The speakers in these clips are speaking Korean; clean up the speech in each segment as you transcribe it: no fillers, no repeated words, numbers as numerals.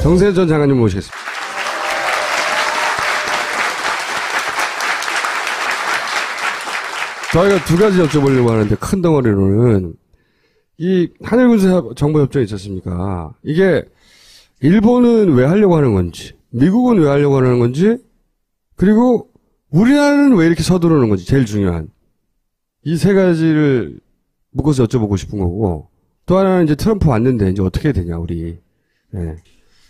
정세현 전 장관님 모시겠습니다. 저희가 두 가지 여쭤보려고 하는데 큰 덩어리로는 이 한일군사정보협정이 있지 않습니까? 이게 일본은 왜 하려고 하는 건지, 미국은 왜 하려고 하는 건지, 그리고 우리나라는 왜 이렇게 서두르는 건지 제일 중요한 이 세 가지를 묶어서 여쭤보고 싶은 거고, 또 하나는 이제 트럼프 왔는데 이제 어떻게 되냐 우리. 네.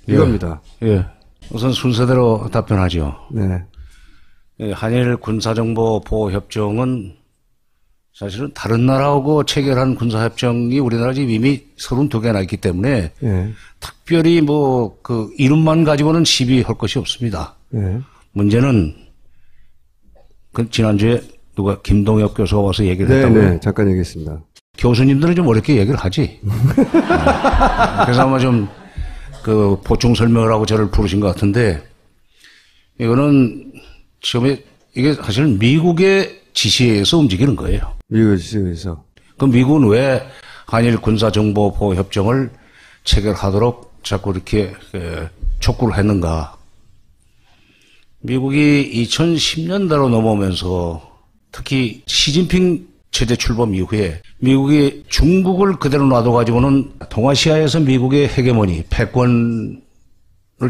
이겁니다. 예. 우선 순서대로 답변하죠. 네. 한일 군사정보보호협정은 사실은 다른 나라하고 체결한 군사협정이 우리나라 지금 이미 32개나 있기 때문에 네. 특별히 그 이름만 가지고는 시비할 것이 없습니다. 네. 문제는 지난주에 누가 김동엽 교수가 와서 얘기를 했다고요? 네, 잠깐 얘기했습니다. 교수님들은 좀 어렵게 얘기를 하지. 그래서 아마 좀 보충 설명을 하고 저를 부르신 것 같은데, 이거는 처음에 이게 사실은 미국의 지시에 의해서 움직이는 거예요. 미국의 지시에 의해서. 그럼 미국은 왜 한일 군사정보보호협정을 체결하도록 자꾸 이렇게 촉구를 했는가? 미국이 2010년대로 넘어오면서 특히 시진핑 체제 출범 이후에 미국이 중국을 그대로 놔둬가지고는 동아시아에서 미국의 헤게모니, 패권을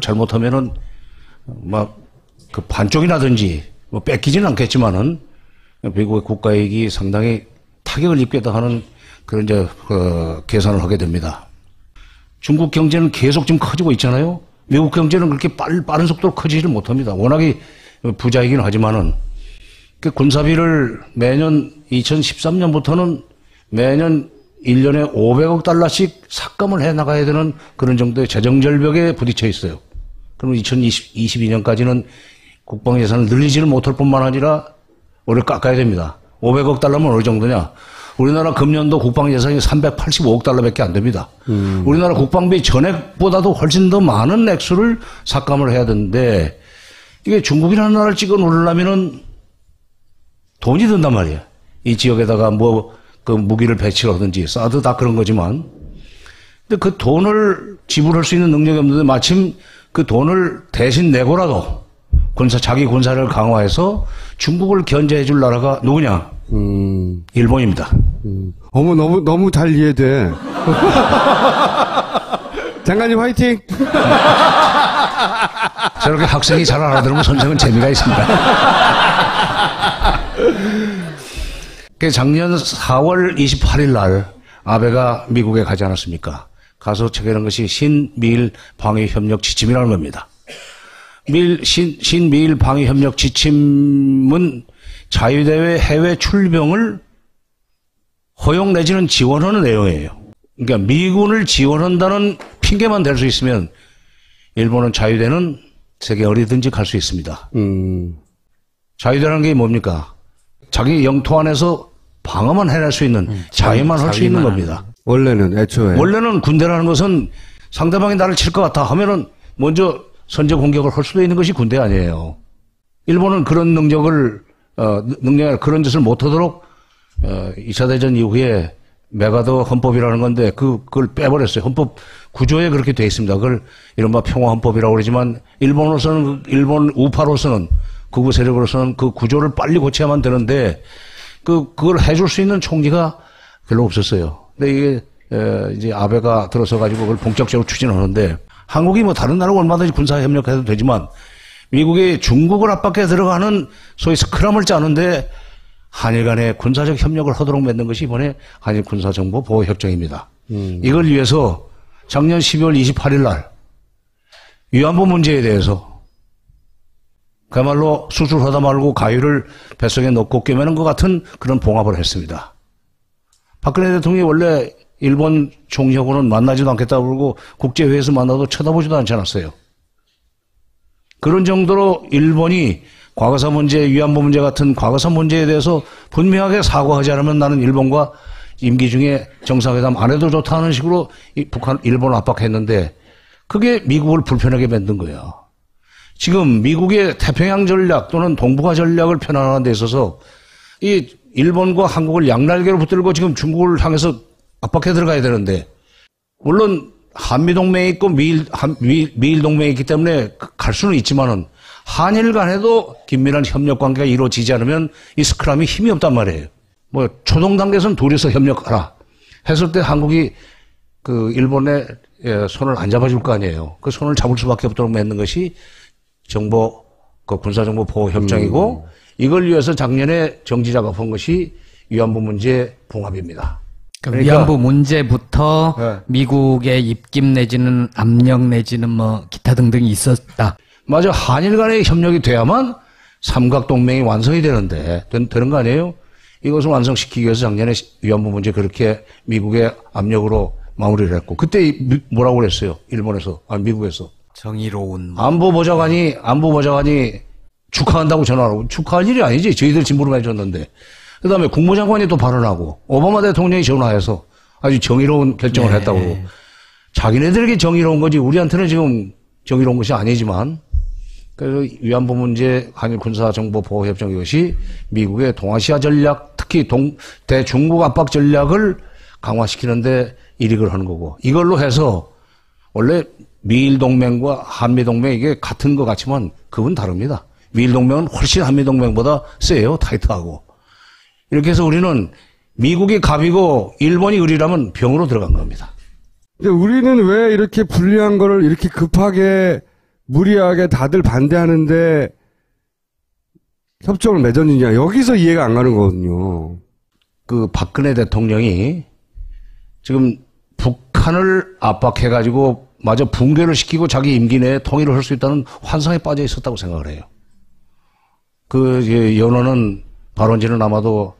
잘못하면은 그 반쪽이나든지 뺏기지는 않겠지만은 미국의 국가이익이 상당히 타격을 입겠다 하는 그런 계산을 하게 됩니다. 중국 경제는 계속 지금 커지고 있잖아요. 미국 경제는 그렇게 빠른 속도로 커지지를 못합니다. 워낙에 부자이긴 하지만은 그 군사비를 매년 2013년부터는 매년 1년에 500억 달러씩 삭감을 해 나가야 되는 그런 정도의 재정 절벽에 부딪혀 있어요. 그럼 2022년까지는 국방 예산을 늘리지를 못할 뿐만 아니라 오히려 깎아야 됩니다. 500억 달러면 어느 정도냐? 우리나라 금년도 국방 예산이 385억 달러밖에 안 됩니다. 우리나라 국방비 전액보다도 훨씬 더 많은 액수를 삭감을 해야 되는데 이게 중국이라는 나라를 찍어 놓으려면은 돈이 든단 말이에요. 이 지역에다가 그 무기를 배치를 하든지 사드 다 그런 거지만. 근데 그 돈을 지불할 수 있는 능력이 없는데 마침 그 돈을 대신 내고라도 자기 군사를 강화해서 중국을 견제해 줄 나라가 누구냐? 일본입니다. 어머, 너무 잘 이해돼. 장관님 화이팅! 저렇게 학생이 잘 알아들으면 선생은 재미가 있습니다. 작년 4월 28일 날 아베가 미국에 가지 않았습니까? 가서 체결한 것이 신미일 방위협력 지침이라는 겁니다. 신미일 방위협력 지침은 자유대회 해외 출병을 허용 내지는 지원하는 내용이에요. 그러니까 미군을 지원한다는 핑계만 댈 수 있으면 일본은 자유대는 세계 어디든지 갈 수 있습니다. 자유대라는 게 뭡니까? 자기 영토 안에서 방어만 해낼 수 있는 자위만 할 수 있는 겁니다. 원래는 군대라는 것은 상대방이 나를 칠 것 같아 하면은 먼저 선제 공격을 할 수도 있는 것이 군대 아니에요. 일본은 그런 능력을 그런 짓을 못하도록 2차 대전 이후에 메가더 헌법이라는 건데 그걸 빼버렸어요. 헌법 구조에 그렇게 돼 있습니다. 그걸 이른바 평화헌법이라고 그러지만 일본 우파로서는 극우 세력으로서는 그 구조를 빨리 고쳐야만 되는데 그걸 해줄 수 있는 총리가 별로 없었어요. 근데 이게 이제 아베가 들어서 가지고 그걸 본격적으로 추진하는데 한국이 다른 나라와 얼마든지 군사 협력해도 되지만 미국이 중국을 압박해 들어가는 소위 스크럼을 짜는데 한일 간의 군사적 협력을 하도록 맺는 것이 이번에 한일 군사정보보호협정입니다. 이걸 위해서 작년 12월 28일 날 위안부 문제에 대해서 그야말로 수술하다 말고 가위를 뱃속에 넣고 꿰매는 것 같은 그런 봉합을 했습니다. 박근혜 대통령이 원래 일본 총리하고는 만나지도 않겠다고 그러고 국제회의에서 만나도 쳐다보지도 않지 않았어요. 그런 정도로 일본이 과거사 문제, 위안부 문제 같은 과거사 문제에 대해서 분명하게 사과하지 않으면 나는 일본과 임기 중에 정상회담 안 해도 좋다는 식으로 일본을 압박했는데 그게 미국을 불편하게 만든 거예요. 지금 미국의 태평양 전략 또는 동북아 전략을 편안하는 데 있어서 이 일본과 한국을 양날개로 붙들고 지금 중국을 향해서 압박해 들어가야 되는데 물론 한미동맹이 있고 미일동맹이 있기 때문에 갈 수는 있지만은 한일 간에도 긴밀한 협력 관계가 이루어지지 않으면 이 스크럼이 힘이 없단 말이에요. 뭐 초동 단계에서는 둘이서 협력하라 했을 때 한국이 그 일본의 손을 안 잡아줄 거 아니에요. 그 손을 잡을 수밖에 없도록 맺는 것이 그 군사정보 보호 협정이고 이걸 위해서 작년에 정지 작업한 것이 위안부 문제 봉합입니다. 그러니까 위안부 문제부터 네. 미국의 입김 내지는 압력 내지는 뭐 기타 등등이 있었다. 맞아. 한일 간의 협력이 돼야만 삼각동맹이 완성이 되는데 되는 거 아니에요? 이것을 완성시키기 위해서 작년에 위안부 문제 그렇게 미국의 압력으로 마무리를 했고 그때 뭐라고 그랬어요? 일본에서 미국에서 정의로운 안보보좌관이 축하한다고 전화하고 축하할 일이 아니지. 저희들 진보를 해줬는데 그다음에 국무장관이 또 발언하고 오바마 대통령이 전화해서 아주 정의로운 결정을 했다고. 자기네들에게 정의로운 거지 우리한테는 지금 정의로운 것이 아니지만 그래서 위안부 문제 한일 군사 정보 보호 협정 이것이 미국의 동아시아 전략 특히 대중국 압박 전략을 강화시키는데 일익을 하는 거고 이걸로 해서 원래 미일 동맹과 한미 동맹 이게 같은 것 같지만 그건 다릅니다. 미일 동맹은 훨씬 한미 동맹보다 세요. 타이트하고. 이렇게 해서 우리는 미국이 갑이고 일본이 을이라면 병으로 들어간 겁니다. 근데 우리는 왜 이렇게 불리한 거를 이렇게 급하게 무리하게 다들 반대하는데 협정을 맺었느냐. 여기서 이해가 안 가는 거거든요. 그 박근혜 대통령이 지금 북한을 압박해가지고 마저 붕괴를 시키고 자기 임기 내에 통일을 할 수 있다는 환상에 빠져 있었다고 생각을 해요. 그 연호는 발언지는 아마도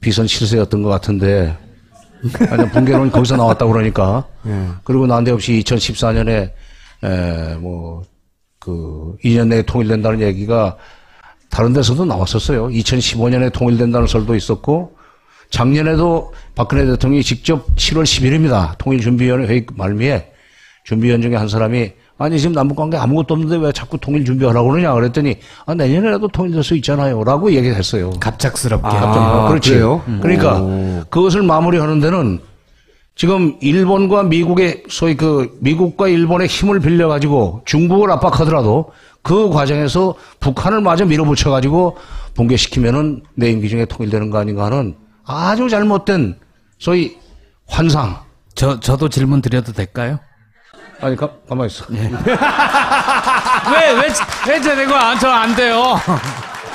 비선 실세였던 것 같은데 아니 붕괴론이 거기서 나왔다고 그러니까 그리고 난데없이 2014년에 그 2년 내에 통일된다는 얘기가 다른 데서도 나왔었어요. 2015년에 통일된다는 설도 있었고 작년에도 박근혜 대통령이 직접 7월 10일입니다. 통일준비위원회 회의 말미에 준비위원 중에 한 사람이 아니 지금 남북관계 아무것도 없는데 왜 자꾸 통일 준비하라고 그러냐 그랬더니 내년에라도 통일될 수 있잖아요 라고 얘기를 했어요. 갑작스럽게. 그렇지. 그러니까 그것을 마무리하는 데는 지금 일본과 미국의 소위 미국과 일본의 힘을 빌려가지고 중국을 압박하더라도 그 과정에서 북한을 마저 밀어붙여가지고 붕괴시키면은 내 임기 중에 통일되는 거 아닌가 하는 아주 잘못된 소위 환상. 저도 질문 드려도 될까요? 아니, 가만히 있어. 예. 왜 되는 거야? 저 안 돼요.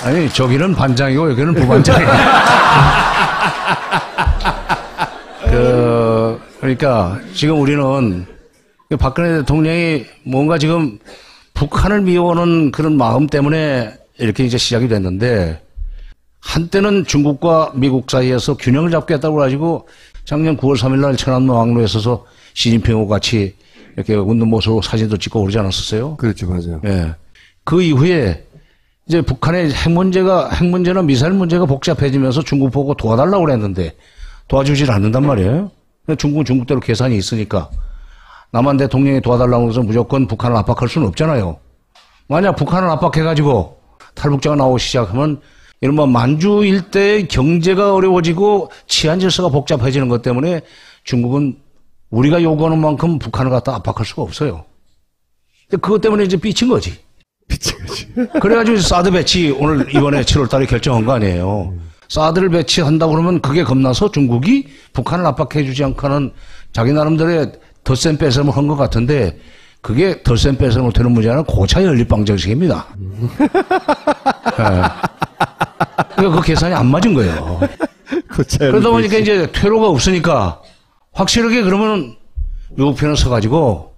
아니, 저기는 반장이고, 여기는 부반장이에요. 그러니까, 지금 우리는, 박근혜 대통령이 뭔가 지금 북한을 미워하는 그런 마음 때문에 이렇게 이제 시작이 됐는데, 한때는 중국과 미국 사이에서 균형을 잡겠다고 해가지고, 작년 9월 3일 날 천안문 왕로에 서서 시진핑하고 같이 이렇게 웃는 모습으로 사진도 찍고 그러지 않았었어요? 그렇죠, 맞아요. 예. 그 이후에 이제 북한의 핵 문제나 미사일 문제가 복잡해지면서 중국 보고 도와달라고 그랬는데 도와주질 않는단 말이에요. 중국은 중국대로 계산이 있으니까. 남한 대통령이 도와달라고 해서 무조건 북한을 압박할 수는 없잖아요. 만약 북한을 압박해가지고 탈북자가 나오기 시작하면 이른바 만주 일대의 경제가 어려워지고 치안 질서가 복잡해지는 것 때문에 중국은 우리가 요구하는 만큼 북한을 갖다 압박할 수가 없어요. 근데 그것 때문에 이제 삐친 거지. 그래가지고 사드 배치 이번에 7월 달에 결정한 거 아니에요. 사드를 배치한다고 그러면 그게 겁나서 중국이 북한을 압박해주지 않고는 자기 나름대로의 덧셈 뺄셈을 한 것 같은데 그게 덧셈 뺄셈을 되는 문제는 고차의 연립방정식입니다. 네. 그러니까 그 계산이 안 맞은 거예요. 그러다 보니까 이제 퇴로가 없으니까 확실하게 그러면 미국 편에 서가지고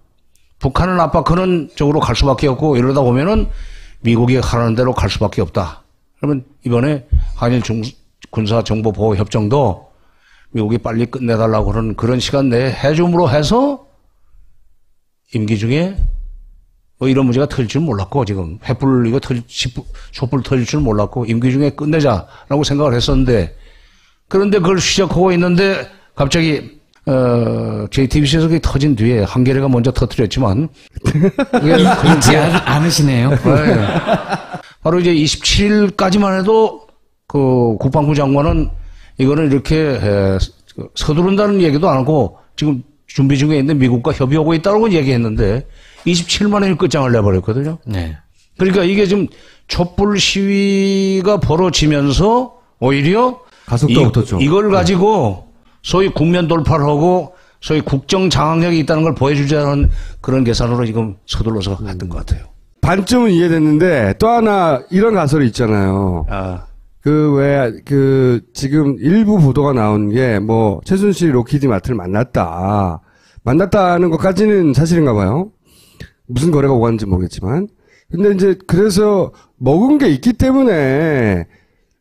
북한을 압박하는 쪽으로 갈 수밖에 없고 이러다 보면은 미국이 하라는 대로 갈 수밖에 없다. 그러면 이번에 한일 군사정보보호협정도 미국이 빨리 끝내달라고 하는 그런 시간 내에 해줌으로 해서 임기 중에 뭐 이런 문제가 터질 줄 몰랐고 지금 촛불 터질 줄 몰랐고 임기 중에 끝내자라고 생각을 했었는데 그런데 그걸 시작하고 있는데 갑자기 JTBC에서 그게 터진 뒤에 한겨레가 먼저 터뜨렸지만 잊지 않으시네요. 네. 바로 이제 27일까지만 해도 그 국방부 장관은 이거는 이렇게 서두른다는 얘기도 안 하고 지금 준비 중에 있는데 미국과 협의하고 있다고 얘기했는데 27만 원이 끝장을 내버렸거든요. 네. 그러니까 이게 지금 촛불 시위가 벌어지면서 오히려 가속도가 붙었죠. 이걸 가지고 소위 국면 돌파를 하고 소위 국정 장악력이 있다는 걸 보여주자는 그런 계산으로 지금 서둘러서 했던 것 같아요. 반쯤은 이해됐는데 또 하나 이런 가설이 있잖아요. 지금 일부 보도가 나온 게 최순실이 로키드 마트를 만났다는 것까지는 사실인가 봐요. 무슨 거래가 오갔는지 모르겠지만. 근데 이제 그래서 먹은 게 있기 때문에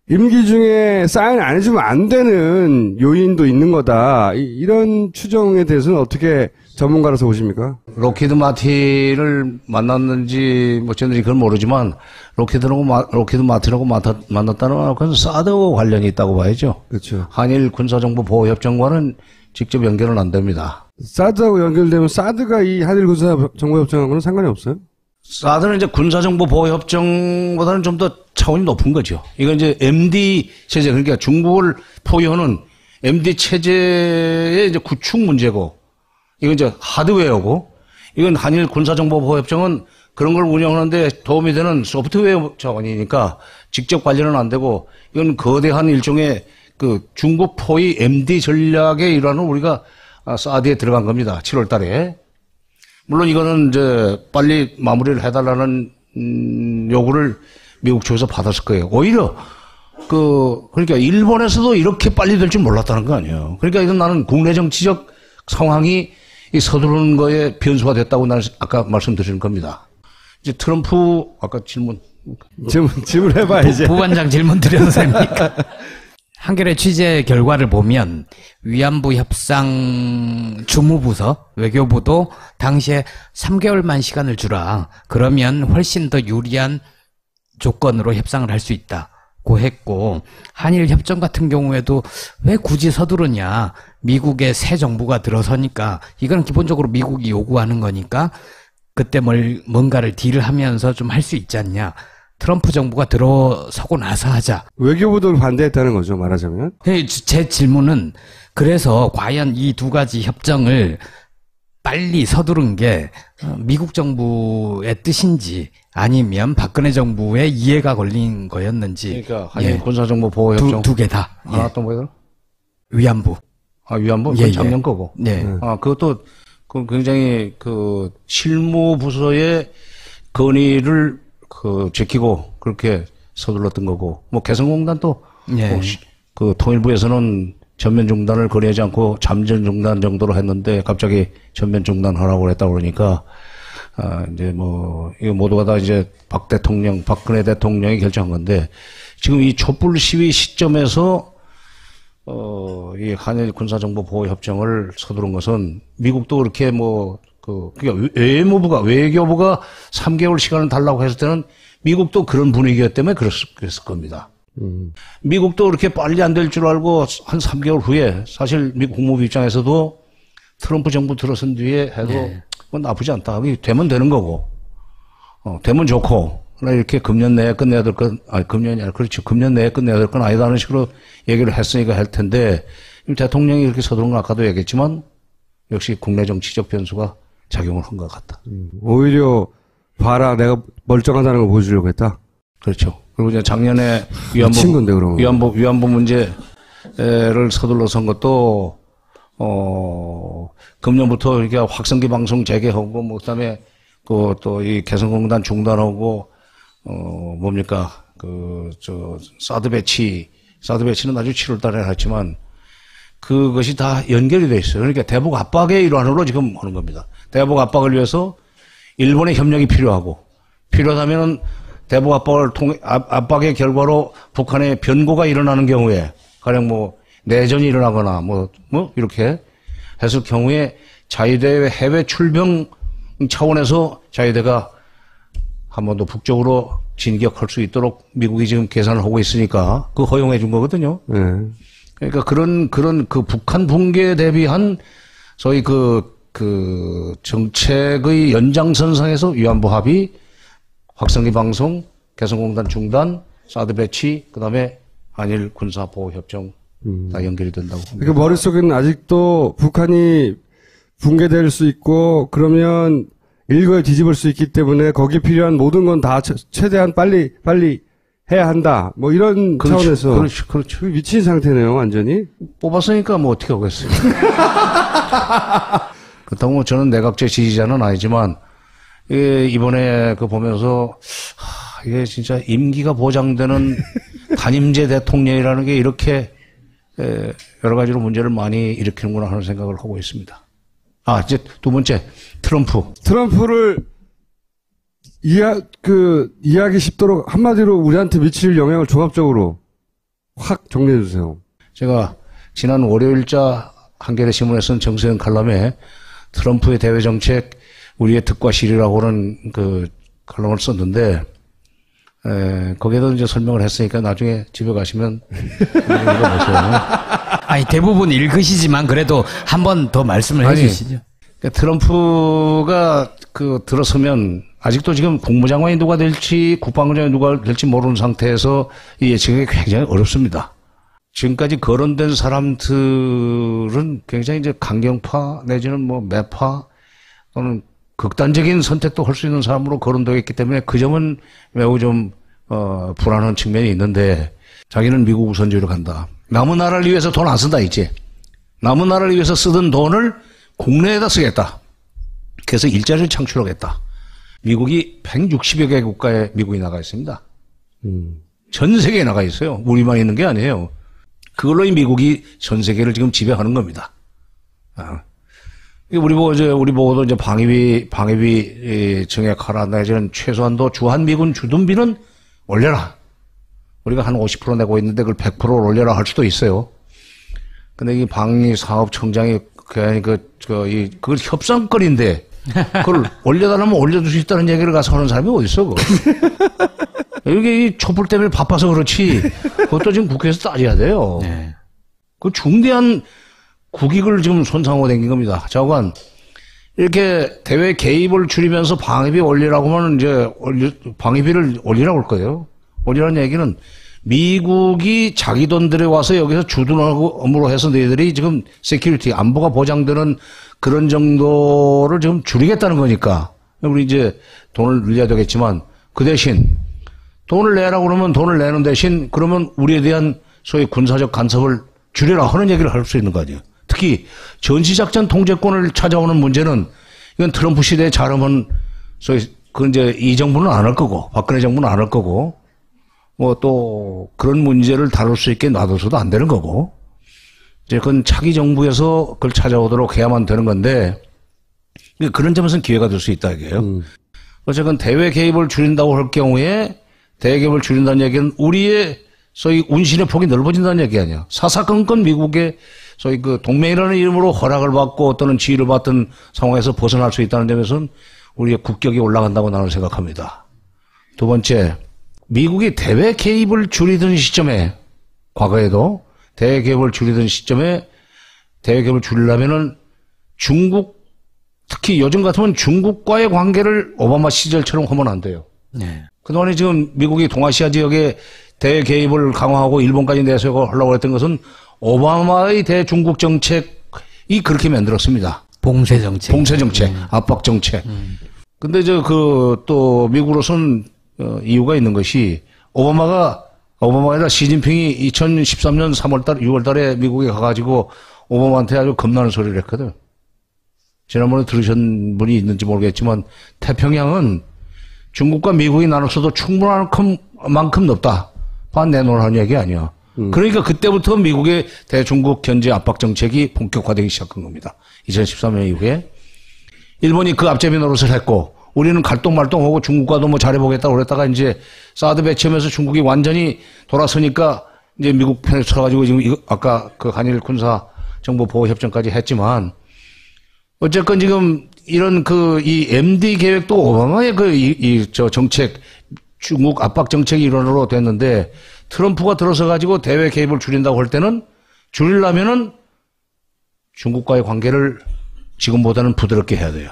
임기 중에 사인 안 해주면 안 되는 요인도 있는 거다. 이런 추정에 대해서는 어떻게 전문가로서 보십니까? 로키드 마틴을 만났는지 저는 그건 모르지만 로키드 마틴하고 만났다는 건 사드와 관련이 있다고 봐야죠. 그렇죠. 한일 군사정보보호협정과는 직접 연결은 안 됩니다. 사드하고 연결되면 사드가 이 한일 군사정보협정하고는 상관이 없어요? 사드는 이제 군사정보보호협정보다는 좀 더 차원이 높은 거죠. 이건 이제 MD 체제, 그러니까 중국을 포위하는 MD 체제의 이제 구축 문제고, 이건 이제 하드웨어고, 이건 한일 군사정보보호협정은 그런 걸 운영하는데 도움이 되는 소프트웨어 차원이니까 직접 관련은 안 되고, 이건 거대한 일종의 그 중국 포위 MD 전략의 일환으로 우리가 사드에 들어간 겁니다. 7월 달에. 물론 이거는 이제 빨리 마무리를 해달라는 요구를 미국 쪽에서 받았을 거예요. 오히려 그러니까 일본에서도 이렇게 빨리 될 줄 몰랐다는 거 아니에요. 그러니까 이건 나는 국내 정치적 상황이 이 서두르는 거에 변수가 됐다고 나는 아까 말씀드리는 겁니다. 이제 트럼프 아까 질문해봐 이제. 부반장 질문 드려도 됩니까? 한겨레 취재 결과를 보면 위안부 협상 주무부서 외교부도 당시에 3개월만 시간을 주라. 그러면 훨씬 더 유리한 조건으로 협상을 할 수 있다고 했고, 한일 협정 같은 경우에도 왜 굳이 서두르냐. 미국의 새 정부가 들어서니까 이건 기본적으로 미국이 요구하는 거니까 그때 뭔가를 딜을 하면서 좀 할 수 있지 않냐. 트럼프 정부가 들어서고 나서 하자. 외교부도 반대했다는 거죠, 말하자면. 제 질문은 그래서 과연 이 두 가지 협정을 빨리 서두른 게 미국 정부의 뜻인지 아니면 박근혜 정부의 이해가 걸린 거였는지. 그러니까 한일 군사정보보호협정 두 개 다. 하나 또 뭐예요? 위안부. 위안부? 그건 작년 거고. 네. 그것도 굉장히 실무 부서의 건의를 지키고 그렇게 서둘렀던 거고, 개성공단도 통일부에서는 전면 중단을 건의하지 않고 잠전 중단 정도로 했는데 갑자기 전면 중단하라고 했다고 그러니까 이거 모두가 다 이제 박근혜 대통령이 결정한 건데, 지금 이 촛불 시위 시점에서 이 한일 군사정보보호협정을 서두른 것은 미국도 그렇게 그러니까 외교부가 3개월 시간을 달라고 했을 때는 미국도 그런 분위기였기 때문에 그랬을 겁니다. 미국도 그렇게 빨리 안 될 줄 알고 한 3개월 후에 사실 미국 국무부 입장에서도 트럼프 정부 들어선 뒤에 해도 나쁘지 않다. 되면 되는 거고, 되면 좋고, 이렇게 금년 내에 끝내야 될 건, 금년이 아니라 그렇죠. 금년 내에 끝내야 될 건 아니다는 식으로 얘기를 했으니까 할 텐데, 대통령이 이렇게 서두른 건 아까도 얘기했지만 역시 국내 정치적 변수가 작용을 한 것 같다. 오히려 봐라, 내가 멀쩡하다는 걸 보여주려고 했다. 그렇죠. 그리고 이제 작년에 위안부 문제를 서둘러서 한 것도 금년부터 이렇게 확성기 방송 재개하고 그다음에 또 이 개성공단 중단하고 사드 배치는 아주 7월달에 했지만 그것이 다 연결이 돼 있어요. 그러니까 대북 압박의 일환으로 지금 하는 겁니다. 대북 압박을 위해서 일본의 협력이 필요하다면 대북 압박의 결과로 북한의 변고가 일어나는 경우에, 가령 내전이 일어나거나 이렇게 했을 경우에 자유대의 해외 출병 차원에서 자유대가 한 번 더 북쪽으로 진격할 수 있도록 미국이 지금 계산을 하고 있으니까 그거 허용해 준 거거든요. 그러니까 그런 북한 붕괴에 대비한 소위 정책의 연장선상에서 위안부 합의, 확성기 방송, 개성공단 중단, 사드 배치, 그 다음에 한일 군사보호협정 다 연결이 된다고. 그러니까 머릿속에는 아직도 북한이 붕괴될 수 있고 그러면 일거에 뒤집을 수 있기 때문에 거기 필요한 모든 건 다 최대한 빨리 해야 한다. 뭐 이런 차원에서 그렇죠. 미친 상태네요, 완전히. 뽑았으니까 뭐 어떻게 하겠어요. 그렇다고 저는 내각제 지지자는 아니지만 이번에 그 보면서 이게 진짜 임기가 보장되는 단임제 대통령이라는 게 이렇게 여러 가지로 문제를 많이 일으키는구나 하는 생각을 하고 있습니다. 이제 두 번째, 트럼프를 이해하기 쉽도록 한마디로 우리한테 미칠 영향을 종합적으로 확 정리해 주세요. 제가 지난 월요일자 한겨레 신문에 쓴 정세현 칼럼에 트럼프의 대외 정책 우리의 득과 실이라고는 그 칼럼을 썼는데 거기에도 이제 설명을 했으니까 나중에 집에 가시면 읽어보세요. 아니 대부분 읽으시지만 그래도 한 번 더 말씀을 해주시죠. 그러니까 트럼프가 들어서면 아직도 지금 국무장관이 누가 될지 국방부장이 누가 될지 모르는 상태에서 이 예측이 굉장히 어렵습니다. 지금까지 거론된 사람들은 굉장히 이제 강경파 내지는 뭐 매파 또는 극단적인 선택도 할 수 있는 사람으로 거론되어 있기 때문에 그 점은 매우 좀 불안한 측면이 있는데 자기는 미국 우선주의로 간다. 남은 나라를 위해서 돈 안 쓴다 이제. 남은 나라를 위해서 쓰던 돈을 국내에다 쓰겠다. 그래서 일자리를 창출하겠다. 미국이 160여 개 국가에 미국이 나가 있습니다. 전 세계에 나가 있어요. 우리만 있는 게 아니에요. 그걸로 이 미국이 전 세계를 지금 지배하는 겁니다. 우리 보고도 이제 방위비 증액하라. 내지는 최소한도 주한미군 주둔비는 올려라. 우리가 한 50% 내고 있는데 그걸 100% 올려라 할 수도 있어요. 근데 이 방위사업청장이 그걸 협상거리인데 그걸 올려달라면 올려줄 수 있다는 얘기를 가서 하는 사람이 어딨어, 그거. 이게 이 촛불 때문에 바빠서 그렇지. 그것도 지금 국회에서 따져야 돼요. 네. 그 중대한 국익을 지금 손상하고 댕긴 겁니다. 자관, 이렇게 대외 개입을 줄이면서 방위비 올리라고 하면 이제 방위비를 올리라고 할 거예요. 올리라는 얘기는 미국이 자기 돈 들여와서 여기서 주둔하고 업무로 해서 너희들이 지금 세큐리티, 안보가 보장되는 그런 정도를 지금 줄이겠다는 거니까. 우리 이제 돈을 늘려야 되겠지만 그 대신 돈을 내라고 그러면 돈을 내는 대신 그러면 우리에 대한 소위 군사적 간섭을 줄여라 하는 얘기를 할 수 있는 거 아니에요. 특히 전시작전 통제권을 찾아오는 문제는 이건 트럼프 시대에 잘하면 소위 이제 이 정부는 안 할 거고 박근혜 정부는 안 할 거고 뭐 또 그런 문제를 다룰 수 있게 놔둬서도 안 되는 거고 이제 그건 차기 정부에서 그걸 찾아오도록 해야만 되는 건데 그런 점에서는 기회가 될 수 있다 이게요. 어쨌든 대외 개입을 줄인다고 할 경우에 대외 개입을 줄인다는 얘기는 우리의 소위 운신의 폭이 넓어진다는 얘기 아니야. 사사건건 미국의 소위 그 동맹이라는 이름으로 허락을 받고 또는 지위를 받던 상황에서 벗어날 수 있다는 점에서는 우리의 국격이 올라간다고 나는 생각합니다. 두 번째, 미국이 대외 개입을 줄이던 시점에 과거에도 대외 개입을 줄이던 시점에 대외 개입을 줄이려면은 중국 특히 요즘 같으면 중국과의 관계를 오바마 시절처럼 하면 안 돼요. 네. 그동안에 지금 미국이 동아시아 지역에 대외 개입을 강화하고 일본까지 내세우려고 했던 것은 오바마의 대중국 정책이 그렇게 만들었습니다. 봉쇄 정책. 압박 정책. 근데 또 미국으로서는 이유가 있는 것이 오바마가 아니라 시진핑이 2013년 6월 달에 미국에 가가지고 오바마한테 아주 겁나는 소리를 했거든. 지난번에 들으신 분이 있는지 모르겠지만 태평양은 중국과 미국이 나눠서도 충분한 만큼 넓다. 반 내놓으라는 얘기 아니야. 그러니까 그때부터 미국의 대중국 견제 압박 정책이 본격화되기 시작한 겁니다. 2013년 이후에. 일본이 그 앞제비 노릇을 했고 우리는 갈동말동하고 중국과도 뭐 잘해보겠다고 그랬다가 이제 사드 배치하면서 중국이 완전히 돌아서니까 이제 미국 편에 서가지고 지금 아까 그 한일 군사 정보 보호 협정까지 했지만 어쨌건 지금 이런 이 MD 계획도 오바마의 정책, 중국 압박 정책의 일환으로 됐는데 트럼프가 들어서 가지고 대외 개입을 줄인다고 할 때는 줄이려면은 중국과의 관계를 지금보다는 부드럽게 해야 돼요.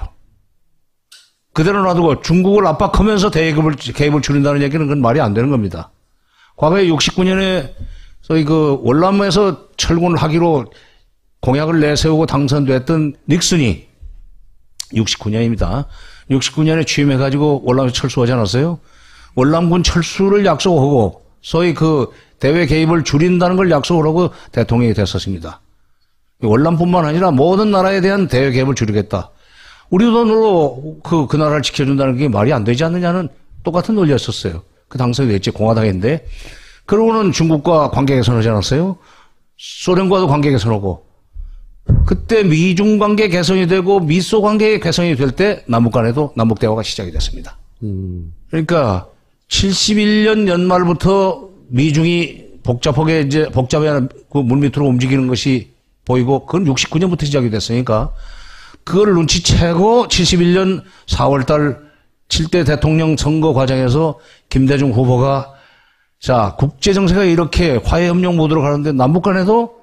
그대로 놔두고 중국을 압박하면서 대외 개입을 줄인다는 얘기는 그건 말이 안 되는 겁니다. 과거에 69년에 소위 월남에서 철군을 하기로 공약을 내세우고 당선됐던 닉슨이 69년입니다. 69년에 취임해가지고 월남에서 철수하지 않았어요? 월남군 철수를 약속하고 소위 그 대외 개입을 줄인다는 걸 약속을 하고 대통령이 됐었습니다. 월남뿐만 아니라 모든 나라에 대한 대외 개입을 줄이겠다. 우리 돈으로 그 나라를 지켜준다는 게 말이 안 되지 않느냐는 똑같은 논리였었어요. 그 당선이 됐지, 공화당인데. 그러고는 중국과 관계 개선하지 않았어요? 소련과도 관계 개선하고. 그때 미중 관계 개선이 되고 미소 관계 개선이 될 때 남북 간에도 남북 대화가 시작이 됐습니다. 그러니까 71년 연말부터 미중이 복잡하게 그 물밑으로 움직이는 것이 보이고 그건 69년부터 시작이 됐으니까 그걸 눈치채고 71년 4월달 7대 대통령 선거 과정에서 김대중 후보가 자, 국제정세가 이렇게 화해협력 모드로 가는데 남북 간에도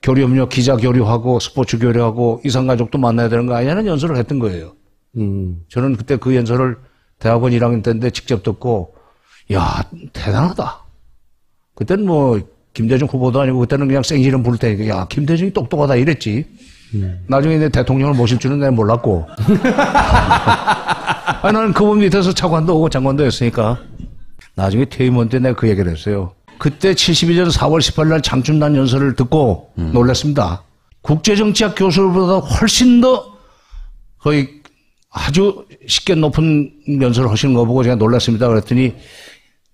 교류협력, 기자 교류하고 스포츠 교류하고 이산가족도 만나야 되는 거 아니냐는 연설을 했던 거예요. 저는 그때 그 연설을 대학원 1학년 때인데 직접 듣고 야, 대단하다. 그때는 뭐 김대중 후보도 아니고 그때는 그냥 생지름 부를 테니까 야, 김대중이 똑똑하다 이랬지. 나중에 내 대통령을 모실 줄은 내가 몰랐고. 아니, 나는 그분 밑에서 차관도 오고 장관도 했으니까. 나중에 퇴임한 때 내가 그 얘기를 했어요. 그때 72년 4월 18일 날 장춘단 연설을 듣고 놀랐습니다. 국제정치학 교수보다 훨씬 더 거의 아주 쉽게 높은 연설을 하시는 거 보고 제가 놀랐습니다. 그랬더니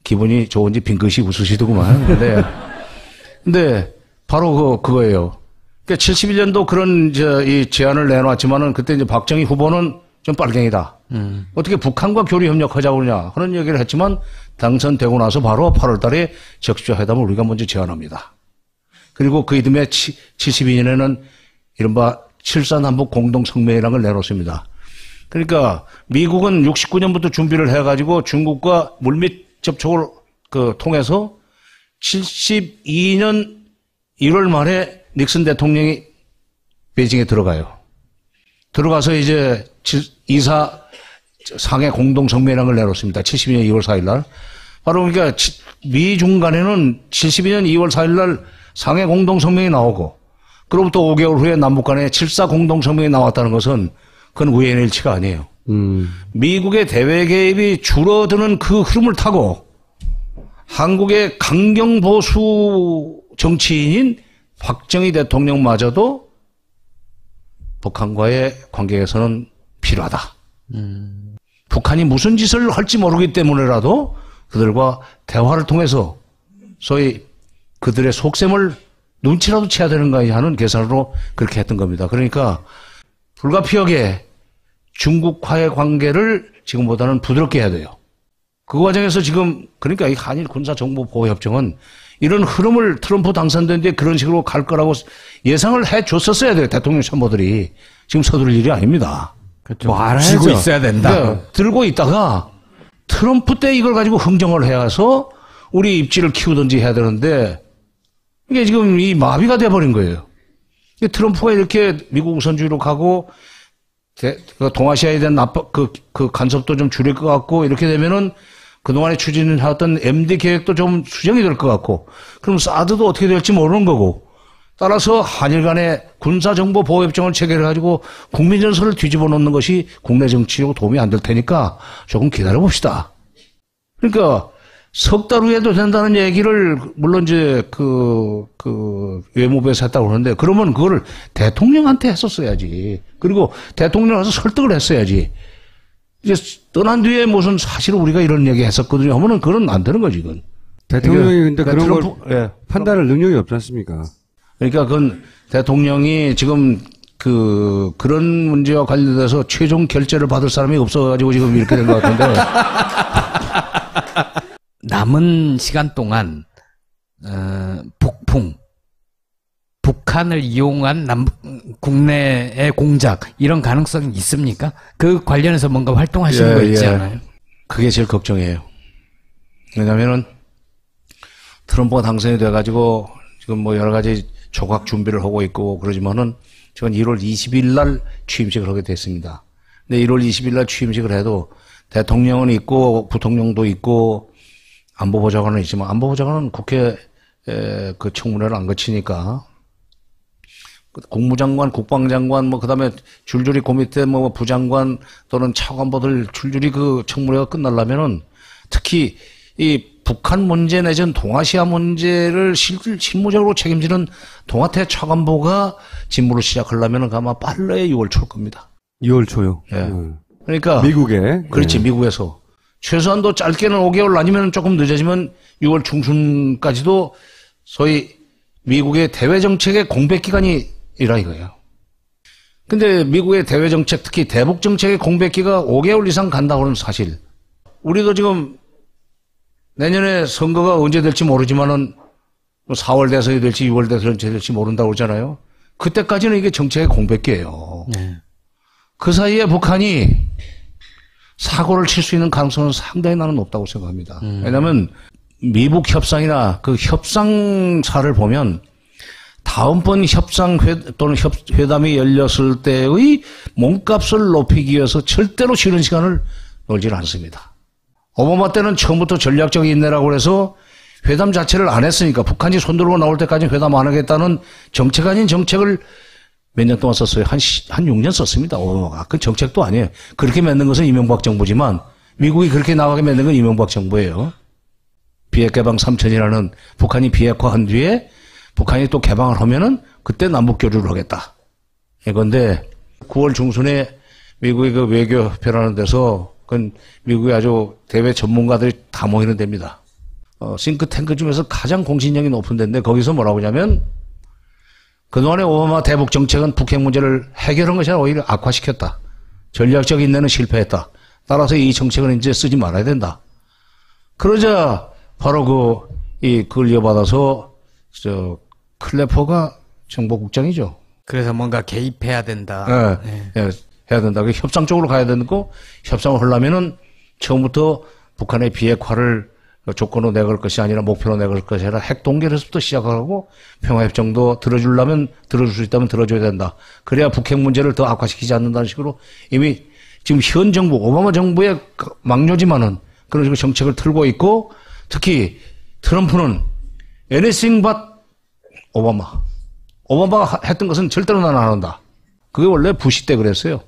기분이 좋은지 빙긋이 웃으시더구만. 근데 바로 그거예요. 그러니까 71년도 그런 이 제안을 내놓았지만은 그때 이제 박정희 후보는 좀 빨갱이다. 어떻게 북한과 교류 협력하자고 그러냐 그런 얘기를 했지만 당선되고 나서 바로 8월 달에 적시적 회담을 우리가 먼저 제안합니다. 그리고 그 이듬해 72년에는 이른바 7.3남북 공동성명이라는 걸 내놓습니다. 그러니까 미국은 69년부터 준비를 해가지고 중국과 물밑 접촉을 통해서 72년 1월 말에 닉슨 대통령이 베이징에 들어가요. 들어가서 이제 2사 상해 공동성명이라는 걸 내놓습니다. 72년 2월 4일 날. 바로 그러니까 미중 간에는 72년 2월 4일 날 상해 공동성명이 나오고 그로부터 5개월 후에 남북 간에 7.4 공동성명이 나왔다는 것은 그건 우연의 일치가 아니에요. 미국의 대외 개입이 줄어드는 그 흐름을 타고 한국의 강경보수 정치인인 박정희 대통령마저도 북한과의 관계 개선은 필요하다. 북한이 무슨 짓을 할지 모르기 때문에라도 그들과 대화를 통해서 소위 그들의 속셈을 눈치라도 채야 되는 거 아니냐 하는 계산으로 그렇게 했던 겁니다. 그러니까 불가피하게 중국과의 관계를 지금보다는 부드럽게 해야 돼요. 그 과정에서 지금 그러니까 이 한일 군사정보보호협정은 이런 흐름을 트럼프 당선된 뒤에 그런 식으로 갈 거라고 예상을 해줬었어야 돼요. 대통령 참모들이. 지금 서두를 일이 아닙니다. 그렇죠. 뭐 알아야죠. 쥐고 있어야 된다. 네, 들고 있다가 트럼프 때 이걸 가지고 흥정을 해서 우리 입지를 키우든지 해야 되는데 이게 지금 이 마비가 돼버린 거예요. 트럼프가 이렇게 미국 우선주의로 가고 동아시아에 대한 그 간섭도 좀 줄일 것 같고 이렇게 되면은 그동안에 추진해왔던 MD 계획도 좀 수정이 될 것 같고 그럼 사드도 어떻게 될지 모르는 거고 따라서 한일 간의 군사정보보호협정을 체결해가지고 국민전선을 뒤집어 놓는 것이 국내 정치로 도움이 안 될 테니까 조금 기다려봅시다. 그러니까 석 달 후에도 된다는 얘기를 물론 이제 외무부에서 했다고 그러는데 그러면 그거를 대통령한테 했었어야지. 그리고 대통령한테 설득을 했어야지. 이제 떠난 뒤에 무슨 사실은 우리가 이런 얘기 했었거든요 하면은 그건 안 되는 거지, 이건. 대통령이 근데 그런 트럼프, 걸 예. 판단할 능력이 없지 않습니까? 그러니까 그건 대통령이 지금 그런 문제와 관련돼서 최종 결재를 받을 사람이 없어가지고 지금 이렇게 된 것 같은데. 남은 시간 동안 북풍, 북한을 이용한 국내의 공작 이런 가능성이 있습니까? 그 관련해서 뭔가 활동하시는 거 있지 않아요? 그게 제일 걱정이에요. 왜냐면은 트럼프가 당선이 돼가지고 지금 뭐 여러 가지 조각 준비를 하고 있고 그러지만은 지금 1월 20일 날 취임식을 하게 됐습니다. 근데 1월 20일 날 취임식을 해도 대통령은 있고 부통령도 있고 안보보좌관은 있지만 안보보좌관은 국회 그 청문회를 안 거치니까 국무장관, 국방장관, 뭐, 그 다음에 줄줄이 그 밑에 뭐 부장관 또는 차관보들 줄줄이 그 청문회가 끝나려면은 특히 이 북한 문제 내지는 동아시아 문제를 실무적으로 책임지는 동아태 차관보가 직무를 시작하려면은 아마 빨라야 6월 초일 겁니다. 2월 초요. 예. 그러니까. 미국에. 그렇지, 미국에서. 최소한도 짧게는 5개월 아니면 조금 늦어지면 6월 중순까지도 소위 미국의 대외 정책의 공백 기간이라 이거예요. 근데 미국의 대외 정책, 특히 대북 정책의 공백기가 5개월 이상 간다고는 사실. 우리도 지금 내년에 선거가 언제 될지 모르지만은 4월 대선이 될지 6월 대선이 될지 모른다고 그러잖아요. 그때까지는 이게 정책의 공백기예요. 네. 그 사이에 북한이 사고를 칠 수 있는 가능성은 상당히 나는 높다고 생각합니다. 왜냐하면 미북 협상이나 그 협상사를 보면 다음번 또는 회담이 열렸을 때의 몸값을 높이기 위해서 절대로 쉬는 시간을 놀지는 않습니다. 오바마 때는 처음부터 전략적 인내라고 해서 회담 자체를 안 했으니까 북한이 손들고 나올 때까지 회담 안 하겠다는 정책 아닌 정책을 몇 년 동안 썼어요. 한 6년 썼습니다. 그 정책도 아니에요. 그렇게 맺는 것은 이명박 정부지만 미국이 그렇게 나가게 맺는 건 이명박 정부예요. 비핵개방 3천이라는 북한이 비핵화한 뒤에 북한이 또 개방을 하면은 그때 남북 교류를 하겠다. 이건데 9월 중순에 미국의 그 외교협회라는 데서 그건 미국의 아주 대외 전문가들이 다 모이는 데입니다. 싱크탱크 중에서 가장 공신력이 높은 데인데 거기서 뭐라고 하냐면 그동안의 오바마 대북 정책은 북핵 문제를 해결한 것이 아니라 오히려 악화시켰다. 전략적 인내는 실패했다. 따라서 이 정책은 이제 쓰지 말아야 된다. 그러자 바로 그걸 이어받아서 클래퍼가 정보국장이죠. 그래서 뭔가 개입해야 된다. 네. 네. 해야 된다. 협상 쪽으로 가야 되고 협상을 하려면은 처음부터 북한의 비핵화를 조건으로 내걸 것이 아니라 목표로 내걸 것이 아니라 핵 동결에서부터 시작하고 평화협정도 들어줄 수 있다면 들어줘야 된다. 그래야 북핵 문제를 더 악화시키지 않는다는 식으로 이미 지금 현 정부, 오바마 정부의 막료지만은 그런 식으로 정책을 틀고 있고 특히 트럼프는 anything but 오바마가 했던 것은 절대로 나는 안 한다. 그게 원래 부시 때 그랬어요.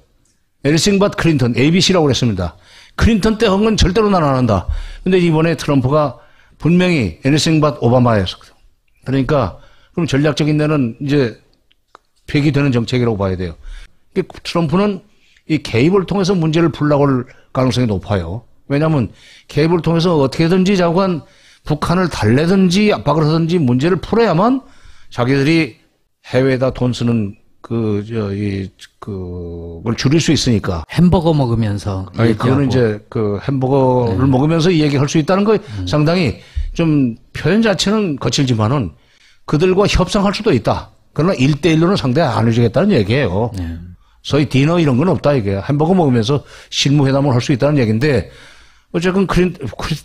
anything but 클린턴, ABC라고 그랬습니다. 클린턴 때 한 건 절대로 나는 안 한다. 근데 이번에 트럼프가 분명히 anything but 오바마였거든. 그러니까 그럼 전략적인 데는 이제 폐기되는 정책이라고 봐야 돼요. 트럼프는 이 개입을 통해서 문제를 풀려고 할 가능성이 높아요. 왜냐하면 개입을 통해서 어떻게든지 자관 북한을 달래든지 압박을 하든지 문제를 풀어야만 자기들이 해외에다 돈 쓰는 그걸 줄일 수 있으니까. 햄버거 먹으면서. 아니, 그거는 이제 햄버거를 먹으면서 이 얘기할 수 있다는 거 상당히 좀 표현 자체는 거칠지만은 그들과 협상할 수도 있다. 그러나 1대1로는 상대 안 해주겠다는 얘기예요. 소위 디너 이런 건 없다, 이게. 햄버거 먹으면서 실무회담을 할 수 있다는 얘기인데 어쨌든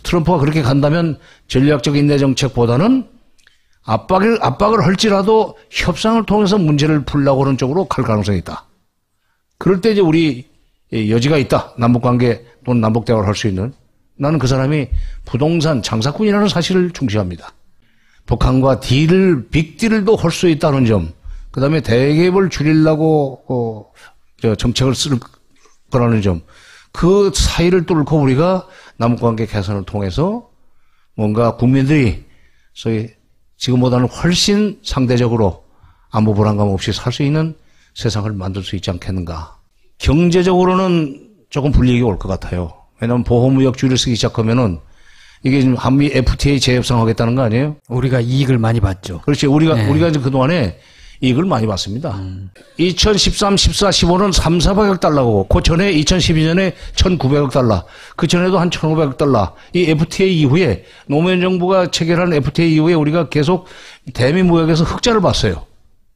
트럼프가 그렇게 간다면 전략적 인내 정책보다는 압박을 할지라도 협상을 통해서 문제를 풀려고 하는 쪽으로 갈 가능성이 있다. 그럴 때 이제 우리 여지가 있다. 남북관계 또는 남북대화를 할 수 있는. 나는 그 사람이 부동산 장사꾼이라는 사실을 중시합니다. 북한과 빅딜도 할 수 있다는 점. 그 다음에 대개입을 줄이려고 정책을 쓸 거라는 점. 그 사이를 뚫고 우리가 남북관계 개선을 통해서 뭔가 국민들이 소위 지금보다는 훨씬 상대적으로 안보 불안감 없이 살 수 있는 세상을 만들 수 있지 않겠는가. 경제적으로는 조금 불이익이 올 것 같아요. 왜냐하면 보호무역주의를 쓰기 시작하면은 이게 지금 한미 FTA 재협상하겠다는 거 아니에요? 우리가 이익을 많이 봤죠. 그렇지. 우리가 이제 그동안에 이익을 많이 봤습니다. 2013, 14, 15는 3, 400억 달러고, 그 전에 2012년에 1,900억 달러, 그 전에도 한 1,500억 달러. 이 FTA 이후에, 노무현 정부가 체결한 FTA 이후에 우리가 계속 대미 무역에서 흑자를 봤어요.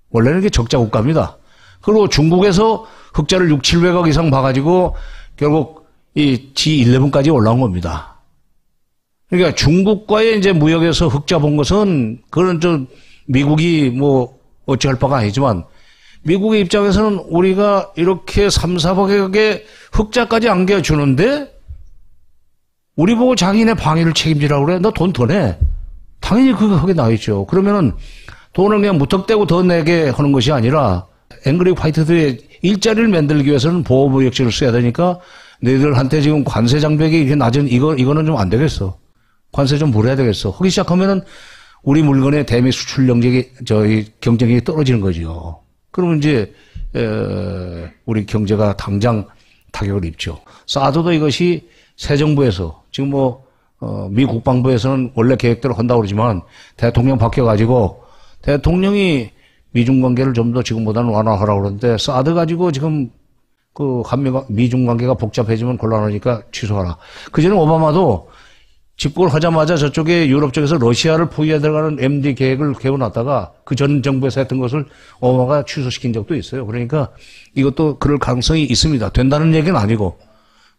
원래는 이게 적자 국가입니다. 그리고 중국에서 흑자를 6, 700억 이상 봐가지고 결국 이 G11까지 올라온 겁니다. 그러니까 중국과의 이제 무역에서 흑자 본 것은 그런 미국이 뭐 어찌할 바가 아니지만 미국의 입장에서는 우리가 이렇게 3, 400억의 흑자까지 안겨주는데 우리 보고 자기네 방위를 책임지라고 그래? 너 돈 더 내. 당연히 그거 하게 나와있죠. 그러면은 돈을 그냥 무턱대고 더 내게 하는 것이 아니라 앵그리 화이트들의 일자리를 만들기 위해서는 보호무역지를 써야 되니까 너희들한테 지금 관세 장벽이 이렇게 낮은 이거는 좀 안 되겠어. 관세 좀 물어야 되겠어. 하기 시작하면은 우리 물건의 대미 수출 경쟁력이 떨어지는 거죠. 그러면 이제 우리 경제가 당장 타격을 입죠. 사드도 이것이 새 정부에서 지금 미 국방부에서는 원래 계획대로 한다고 그러지만 대통령 바뀌어가지고 대통령이 미중 관계를 좀 더 지금보다는 완화하라고 그러는데 사드 가지고 지금 미중 관계가 복잡해지면 곤란하니까 취소하라. 그전에 오바마도 집권을 하자마자 저쪽에 유럽 쪽에서 러시아를 포위해 들어가는 MD 계획을 세워놨다가 그 전 정부에서 했던 것을 오바마가 취소시킨 적도 있어요. 그러니까 이것도 그럴 가능성이 있습니다. 된다는 얘기는 아니고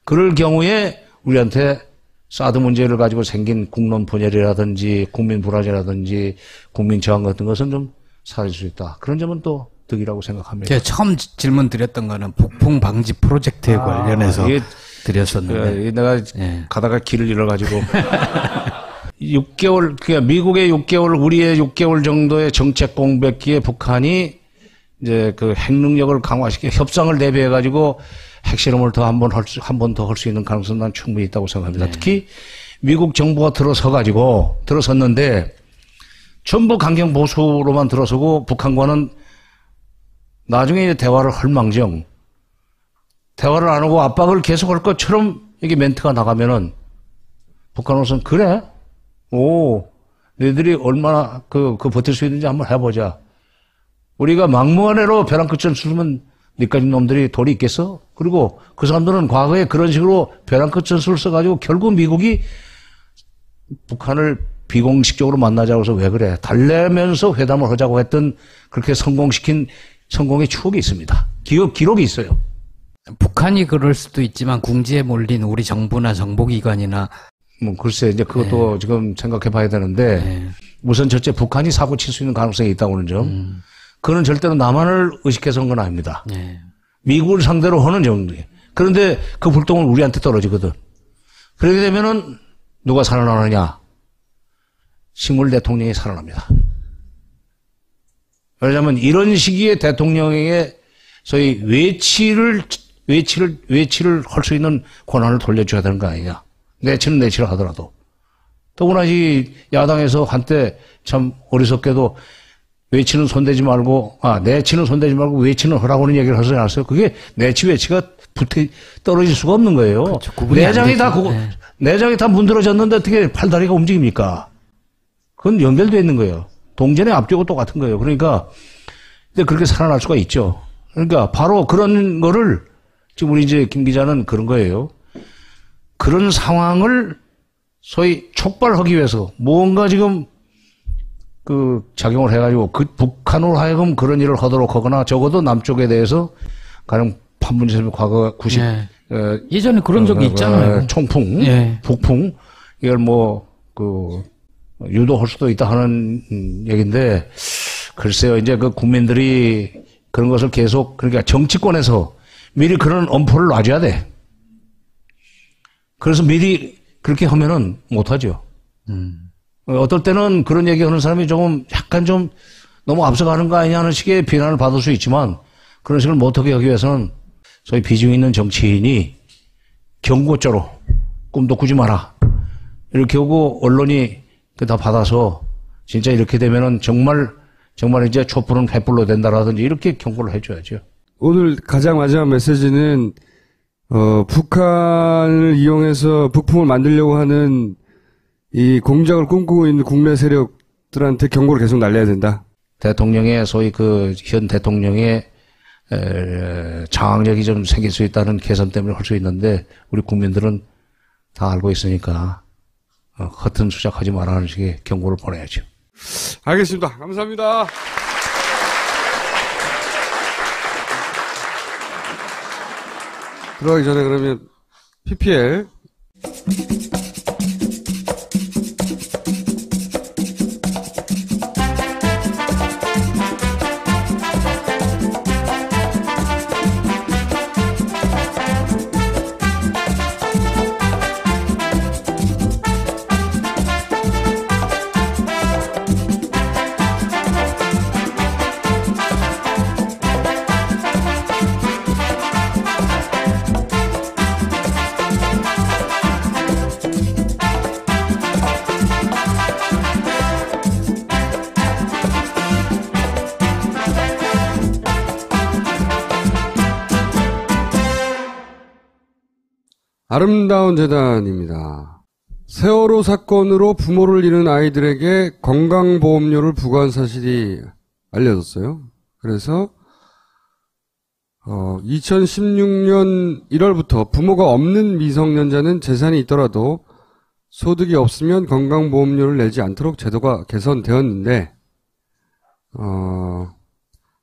그럴 경우에 우리한테 사드 문제를 가지고 생긴 국론 분열이라든지 국민 불안이라든지 국민 저항 같은 것은 좀 사라질 수 있다. 그런 점은 또 득이라고 생각합니다. 제가 처음 질문 드렸던 거는 북풍 방지 프로젝트에 관련해서 드렸었는데 내가 가다가 길을 잃어가지고 6개월 그러니까 미국의 6개월 우리의 6개월 정도의 정책 공백기에 북한이 이제 그 핵능력을 강화시켜 협상을 대비해 가지고 핵실험을 더 한 번 더 할 수 있는 가능성은 난 충분히 있다고 생각합니다. 특히 미국 정부가 들어섰는데 전부 강경 보수로만 들어서고 북한과는 나중에 이제 대화를 할 망정 대화를 안 하고 압박을 계속할 것처럼 이게 멘트가 나가면은 북한으로서는 그래? 너희들이 얼마나 버틸 수 있는지 한번 해보자. 우리가 막무가내로 벼랑 끝을 쓰면 니까지 놈들이 돌이 있겠어? 그리고 그 사람들은 과거에 그런 식으로 벼랑 끝전술을 써가지고 결국 미국이 북한을 비공식적으로 만나자고 해서 왜 그래? 달래면서 회담을 하자고 했던 그렇게 성공의 추억이 있습니다. 기록이 있어요. 북한이 그럴 수도 있지만 궁지에 몰린 우리 정부나 정보기관이나 글쎄 이제 그것도 지금 생각해 봐야 되는데 우선 첫째 북한이 사고 칠 수 있는 가능성이 있다고 하는 점 그거는 절대로 남한을 의식해서 한 건 아닙니다. 미국을 상대로 하는 정도예요. 그런데 그 불똥은 우리한테 떨어지거든. 그렇게 되면은 누가 살아나느냐? 식물 대통령이 살아납니다. 왜냐하면 이런 시기에 대통령에게 소위 외치를 할 수 있는 권한을 돌려줘야 되는 거 아니냐. 내치를 하더라도. 더구나 이 야당에서 한때 참 어리석게도 내치는 손대지 말고 외치는 하라고 하는 얘기를 하지 않았어요. 그게 내치 외치가 떨어질 수가 없는 거예요. 그렇죠. 내장이 다 문드러졌는데 어떻게 팔다리가 움직입니까? 그건 연결되어 있는 거예요. 동전의 앞뒤하고 똑같은 거예요. 그러니까 근데 그렇게 살아날 수가 있죠. 그러니까 바로 그런 거를 지금 우리 이제 김 기자는 그런 거예요. 그런 상황을 소위 촉발하기 위해서 뭔가 지금 작용을 해가지고 북한으로 하여금 그런 일을 하도록 하거나 적어도 남쪽에 대해서 가령 판문점 과거 90 예전에 그런 적이 있잖아요. 총풍, 북풍 이걸 유도할 수도 있다 하는 얘기인데 글쎄요 이제 그 국민들이 그런 것을 계속 그러니까 정치권에서 미리 그런 엄포를 놔줘야 돼. 그래서 미리 그렇게 하면은 못하죠. 어떨 때는 그런 얘기하는 사람이 약간 좀 너무 앞서가는 거 아니냐 하는 식의 비난을 받을 수 있지만 그런 식을 못하게 하기 위해서는 소위 비중 있는 정치인이 경고조로 꿈도 꾸지 마라. 이렇게 하고 언론이 다 받아서 진짜 이렇게 되면은 정말 이제 촛불은 횃불로 된다라든지 이렇게 경고를 해줘야죠. 오늘 가장 마지막 메시지는 북한을 이용해서 북풍을 만들려고 하는 이 공작을 꿈꾸고 있는 국내 세력들한테 경고를 계속 날려야 된다. 대통령의 소위 현 대통령의 장악력이 좀 생길 수 있다는 계산 때문에 할 수 있는데 우리 국민들은 다 알고 있으니까 허튼 수작하지 말라는 식의 경고를 보내야죠. 알겠습니다. 감사합니다. 들어가기 전에 그러면 PPL 아름다운 재단입니다. 세월호 사건으로 부모를 잃은 아이들에게 건강보험료를 부과한 사실이 알려졌어요. 그래서 2016년 1월부터 부모가 없는 미성년자는 재산이 있더라도 소득이 없으면 건강보험료를 내지 않도록 제도가 개선되었는데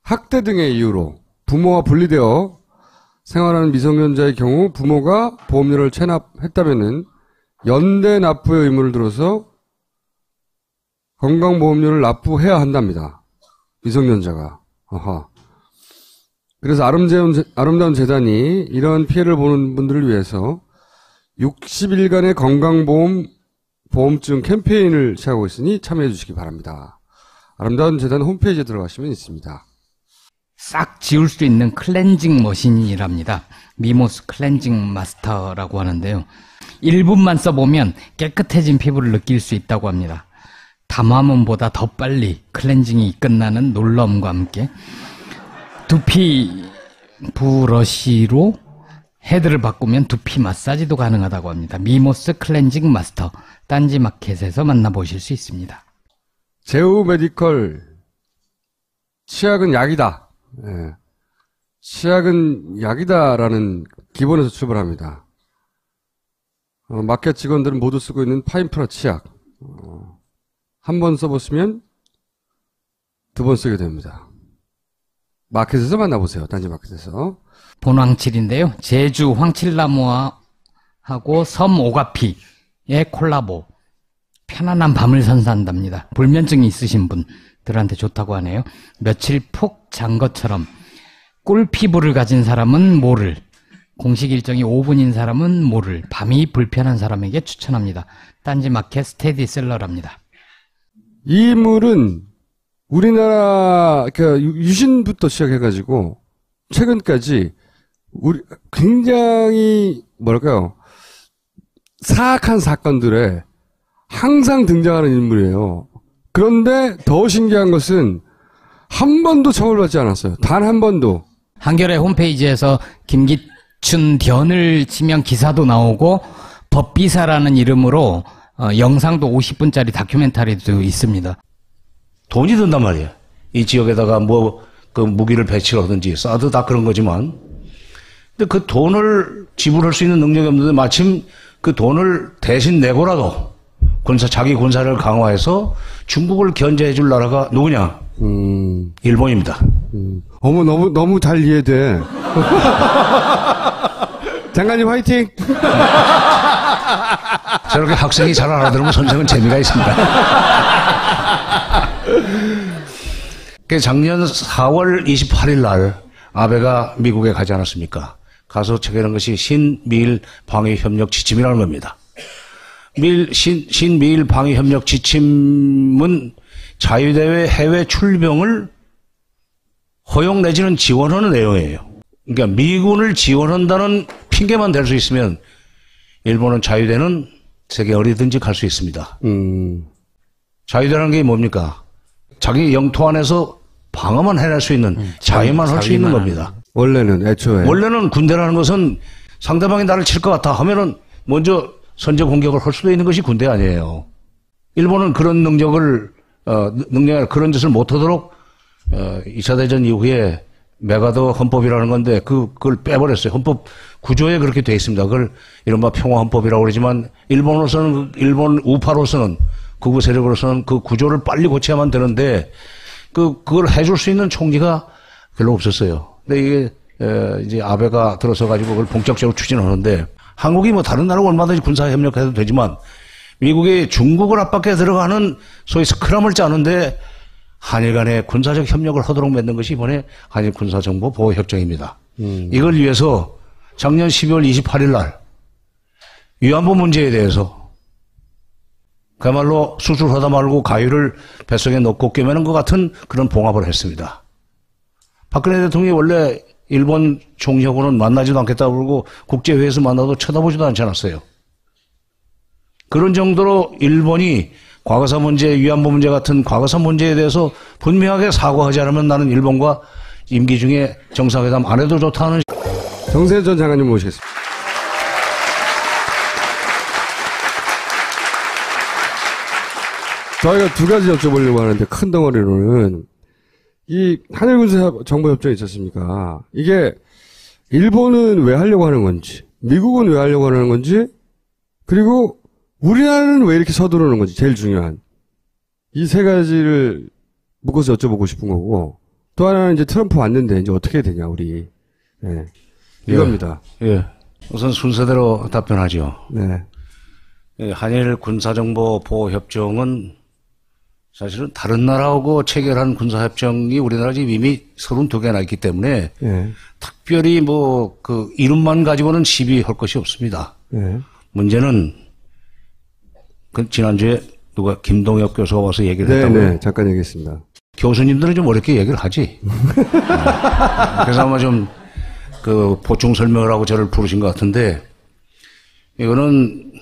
학대 등의 이유로 부모와 분리되어 생활하는 미성년자의 경우 부모가 보험료를 체납했다면은 연대 납부의 의무를 들어서 건강보험료를 납부해야 한답니다. 미성년자가. 그래서 아름다운 재단이 이런 피해를 보는 분들을 위해서 60일간의 건강보험증 캠페인을 시작하고 있으니 참여해 주시기 바랍니다. 아름다운 재단 홈페이지에 들어가시면 있습니다. 싹 지울 수 있는 클렌징 머신이랍니다. 미모스 클렌징 마스터라고 하는데요. 1분만 써보면 깨끗해진 피부를 느낄 수 있다고 합니다. 담화문보다 더 빨리 클렌징이 끝나는 놀라움과 함께 두피 브러쉬로 헤드를 바꾸면 두피 마사지도 가능하다고 합니다. 미모스 클렌징 마스터, 딴지마켓에서 만나보실 수 있습니다. 제우 메디컬, 치약은 약이다. 예. 치약은 약이다라는 기본에서 출발합니다. 마켓 직원들은 모두 쓰고 있는 파인프라 치약. 한 번 써보시면 2번 쓰게 됩니다. 마켓에서 만나보세요. 딴지마켓에서. 본황칠인데요. 제주 황칠나무하고 섬 오가피의 콜라보. 편안한 밤을 선사한답니다. 불면증이 있으신 분들한테 좋다고 하네요. 며칠 푹 잔 것처럼 꿀피부를 가진 사람은 모를, 공식 일정이 5분인 사람은 모를, 밤이 불편한 사람에게 추천합니다. 딴지마켓 스테디셀러랍니다. 이 물은 우리나라 유신부터 시작해가지고 최근까지 굉장히 뭐랄까요, 사악한 사건들에 항상 등장하는 인물이에요. 그런데 더 신기한 것은 한 번도 처벌받지 않았어요. 단 한 번도. 한겨레 홈페이지에서 김기춘 변을 치면 기사도 나오고 법비사라는 이름으로 영상도 50분짜리 다큐멘터리도 있습니다. 돈이 든단 말이에요. 이 지역에다가 그 무기를 배치하든지 사드 다 그런 거지만. 근데 그 돈을 지불할 수 있는 능력이 없는데 마침 그 돈을 대신 내고라도 자기 군사를 강화해서 중국을 견제해 줄 나라가 누구냐? 일본입니다. 어머, 너무 잘 이해돼. 장관님 화이팅! 저렇게 학생이 잘 알아들으면 선생은 재미가 있습니다. 작년 4월 28일 날 아베가 미국에 가지 않았습니까? 가서 체결한 것이 신미일 방위협력 지침이라는 겁니다. 신미일 방위협력 지침은 자유대회 해외 출병을 허용 내지는 지원하는 내용이에요. 그러니까 미군을 지원한다는 핑계만 댈 수 있으면 일본은 자유대는 세계 어디든지 갈 수 있습니다. 자유대라는 게 뭡니까? 자기 영토 안에서 방어만 해낼 수 있는, 자유만 할 수 있는 겁니다. 원래는 군대라는 것은 상대방이 나를 칠 것 같아 하면은 먼저 선제 공격을 할 수도 있는 것이 군대 아니에요. 일본은 그런 그런 짓을 못하도록 2차 대전 이후에 메가더 헌법이라는 건데 그걸 빼버렸어요. 헌법 구조에 그렇게 돼 있습니다. 그걸 이른바 평화헌법이라고 그러지만 일본 우파로서는, 극우 세력으로서는 그 구조를 빨리 고쳐야만 되는데 그걸 해줄 수 있는 총기가 별로 없었어요. 근데 이게 이제 아베가 들어서 가지고 그걸 본격적으로 추진하는데, 한국이 다른 나라와 얼마든지 군사 협력해도 되지만 미국이 중국을 압박해 들어가는 소위 스크럼을 짜는데 한일 간의 군사적 협력을 하도록 맺는 것이 이번에 한일 군사정보 보호협정입니다. 이걸 위해서 작년 12월 28일 날 위안부 문제에 대해서 그야말로 수술하다 말고 가위를 뱃속에 넣고 꿰매는 것 같은 그런 봉합을 했습니다. 박근혜 대통령이 원래 일본 총리하고는 만나지도 않겠다고 그러고 국제회의에서 만나도 쳐다보지도 않지 않았어요. 그런 정도로 일본이 과거사 문제, 위안부 문제 같은 과거사 문제에 대해서 분명하게 사과하지 않으면 나는 일본과 임기 중에 정상회담 안 해도 좋다는. 정세현 전 장관님 모시겠습니다. 저희가 두 가지 여쭤보려고 하는데 큰 덩어리로는 이 한일군사정보협정이 있지 않습니까? 이게 일본은 왜 하려고 하는 건지, 미국은 왜 하려고 하는 건지, 그리고 우리나라는 왜 이렇게 서두르는 건지 제일 중요한 이 세 가지를 묶어서 여쭤보고 싶은 거고, 또 하나는 이제 트럼프 왔는데 이제 어떻게 되냐 우리. 네. 이겁니다. 예. 우선 순서대로 답변하죠. 네. 한일 군사정보보호협정은 사실은 다른 나라하고 체결한 군사협정이 우리나라 지금 이미 32개나 있기 때문에 네. 특별히 뭐 그 이름만 가지고는 시비할 것이 없습니다. 네. 문제는 그 지난주에 누가 김동엽 교수가 와서 얘기를 했다고요. 네, 잠깐 얘기했습니다. 교수님들은 좀 어렵게 얘기를 하지. 그래서 아마 좀 그 보충 설명을 하고 저를 부르신 것 같은데, 이거는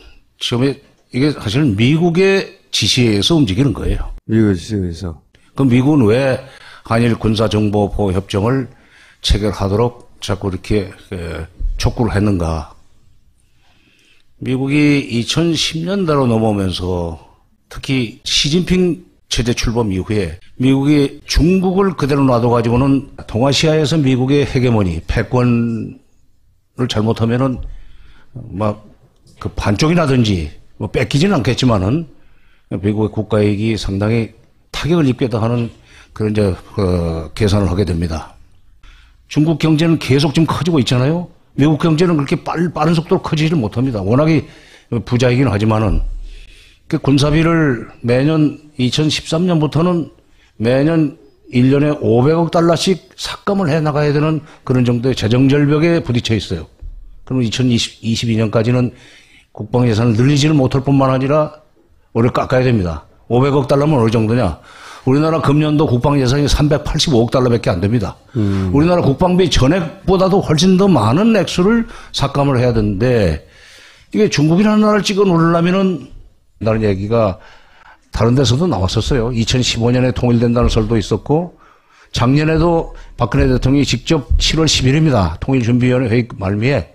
처음에 이게 사실은 미국의 지시에서 움직이는 거예요. 미국의 지시에서. 그럼 미국은 왜 한일 군사정보보호협정을 체결하도록 자꾸 이렇게 촉구를 했는가? 미국이 2010년대로 넘어오면서 특히 시진핑 체제 출범 이후에 미국이 중국을 그대로 놔둬가지고는 동아시아에서 미국의 헤게모니, 패권을 잘못하면은 막 그 반쪽이 나든지 뭐 뺏기지는 않겠지만은 미국의 국가이익이 상당히 타격을 입게도 하는 그런 이제 계산을 하게 됩니다. 중국 경제는 계속 지금 커지고 있잖아요. 미국 경제는 그렇게 빠른 속도로 커지지를 못합니다. 워낙에 부자이긴 하지만은 그 군사비를 매년 2013년부터는 매년 1년에 500억 달러씩 삭감을 해 나가야 되는 그런 정도의 재정 절벽에 부딪혀 있어요. 그럼 2022년까지는 국방 예산을 늘리지를 못할 뿐만 아니라 오히려 깎아야 됩니다. 500억 달러면 어느 정도냐? 우리나라 금년도 국방 예산이 385억 달러밖에 안 됩니다. 우리나라 국방비 전액보다도 훨씬 더 많은 액수를 삭감을 해야 되는데, 이게 중국이라는 나라를 찍어 누르려면은 다른 얘기가 다른 데서도 나왔었어요. 2015년에 통일된다는 설도 있었고, 작년에도 박근혜 대통령이 직접 7월 10일입니다. 통일준비위원회 회의 말미에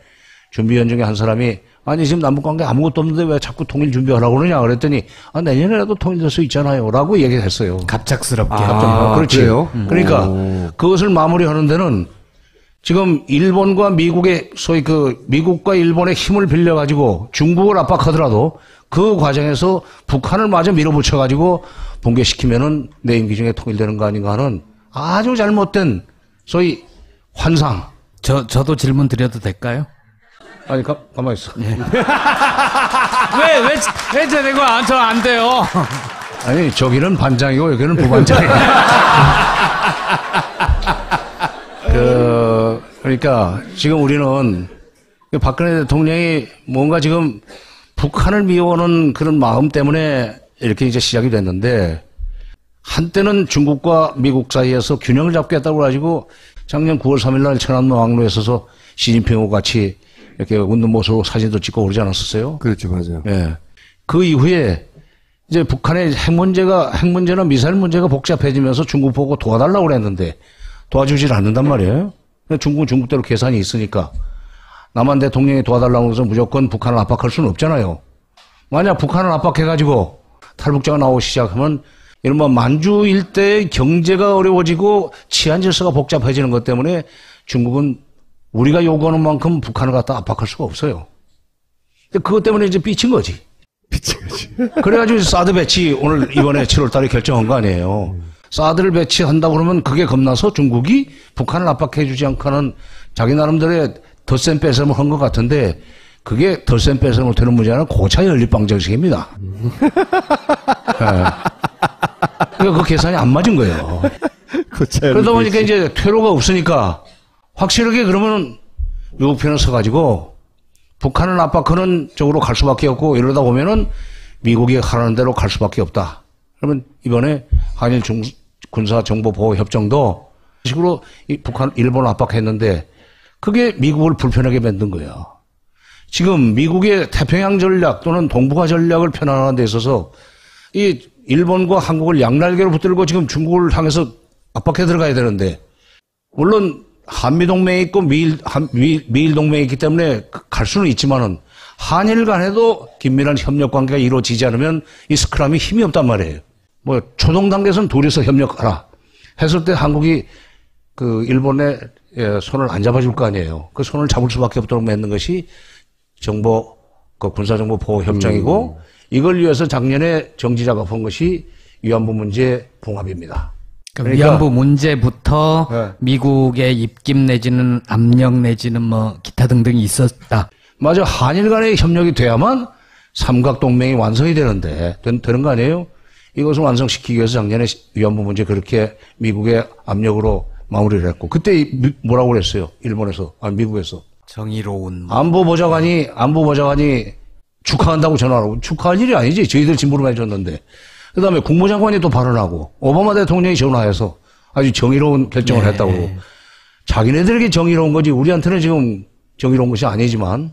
준비위원 중에 한 사람이 아니 지금 남북관계 아무것도 없는데 왜 자꾸 통일 준비하라고 그러냐 그랬더니 내년에라도 통일될 수 있잖아요 라고 얘기를 했어요. 갑작스럽게. 그렇지. 그러니까 그것을 마무리하는 데는 지금 일본과 미국의 소위 그 미국과 일본의 힘을 빌려가지고 중국을 압박하더라도 그 과정에서 북한을 마저 밀어붙여가지고 붕괴시키면은 내 임기 중에 통일되는 거 아닌가 하는 아주 잘못된 소위 환상. 저도 질문 드려도 될까요? 아니, 가만히 있어. 왜 저래고 저 안 돼요? 아니, 저기는 반장이고, 여기는 부반장이에요. 그러니까, 지금 우리는, 박근혜 대통령이 뭔가 지금 북한을 미워하는 그런 마음 때문에 이렇게 이제 시작이 됐는데, 한때는 중국과 미국 사이에서 균형을 잡겠다고 가지고, 작년 9월 3일 날 천안문 왕로에 서서 시진핑하고 같이 이렇게 웃는 모습으로 사진도 찍고 그러지 않았었어요? 그렇죠, 맞아요. 예. 그 이후에 이제 북한의 핵 문제나 미사일 문제가 복잡해지면서 중국 보고 도와달라고 그랬는데 도와주질 않는단 말이에요. 중국은 중국대로 계산이 있으니까 남한 대통령이 도와달라고 해서 무조건 북한을 압박할 수는 없잖아요. 만약 북한을 압박해가지고 탈북자가 나오기 시작하면 이른바 만주 일대의 경제가 어려워지고 치안 질서가 복잡해지는 것 때문에 중국은 우리가 요구하는 만큼 북한을 갖다 압박할 수가 없어요. 그것 때문에 이제 삐친 거지. 삐친 거지. 그래가지고 사드 배치 오늘 이번에 7월 달에 결정한 거 아니에요. 사드를 배치한다고 그러면 그게 겁나서 중국이 북한을 압박해주지 않고는 자기 나름대로의 덧셈 뺄셈을 한 것 같은데 그게 덧셈 뺄셈을 되는 문제는 고차 연립방정식입니다. 그러니까 그 계산이 안 맞은 거예요. 그러다 보니까 이제 퇴로가 없으니까 확실하게 그러면 미국 편에 서가지고 북한을 압박하는 쪽으로 갈 수밖에 없고 이러다 보면은 미국이 하라는 대로 갈 수밖에 없다. 그러면 이번에 한일 군사정보보호협정도 그 식으로 북한, 일본을 압박했는데 그게 미국을 불편하게 만든 거예요. 지금 미국의 태평양 전략 또는 동북아 전략을 편안하는 데 있어서 이 일본과 한국을 양날개로 붙들고 지금 중국을 향해서 압박해 들어가야 되는데 물론 한미동맹이 있고 미일 동맹이 있기 때문에 갈 수는 있지만은 한일 간에도 긴밀한 협력 관계가 이루어지지 않으면 이 스크럼이 힘이 없단 말이에요. 뭐 초동 단계에서는 둘이서 협력하라 했을 때 한국이 그 일본의 손을 안 잡아줄 거 아니에요. 그 손을 잡을 수밖에 없도록 맺는 것이 그 군사정보 보호 협정이고 이걸 위해서 작년에 정지 작업한 것이 위안부 문제 봉합입니다. 그러니까 위안부 문제부터 네. 미국의 입김 내지는 압력 내지는 뭐 기타 등등이 있었다. 맞아. 한일 간의 협력이 돼야만 삼각동맹이 완성이 되는데 되는 거 아니에요? 이것을 완성시키기 위해서 작년에 위안부 문제 그렇게 미국의 압력으로 마무리를 했고 그때 뭐라고 그랬어요? 일본에서 미국에서 정의로운 안보보좌관이 축하한다고 전화하고 축하할 일이 아니지. 저희들 진보를 해줬는데 그다음에 국무장관이 또 발언하고 오바마 대통령이 전화해서 아주 정의로운 결정을 네. 했다고. 자기네들에게 정의로운 거지 우리한테는 지금 정의로운 것이 아니지만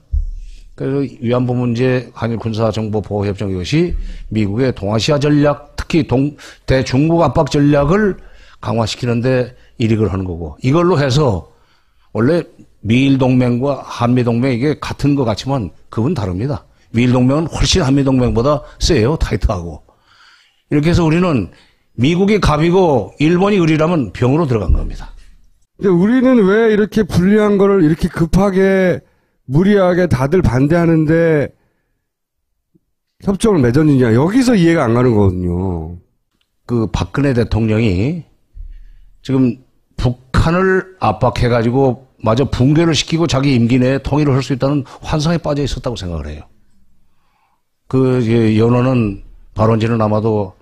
그래서 위안부 문제 한일 군사정보보호협정 이것이 미국의 동아시아 전략 특히 대중국 압박 전략을 강화시키는데 일익을 하는 거고 이걸로 해서 원래 미일 동맹과 한미 동맹 이게 같은 것 같지만 그건 다릅니다. 미일 동맹은 훨씬 한미 동맹보다 세요. 타이트하고. 이렇게 해서 우리는 미국이 갑이고 일본이 을이라면 병으로 들어간 겁니다. 근데 우리는 왜 이렇게 불리한 거를 이렇게 급하게 무리하게 다들 반대하는데 협정을 맺었느냐. 여기서 이해가 안 가는 거거든요. 그 박근혜 대통령이 지금 북한을 압박해가지고 마저 붕괴를 시키고 자기 임기 내에 통일을 할 수 있다는 환상에 빠져 있었다고 생각을 해요. 그 연호는 발언지는 아마도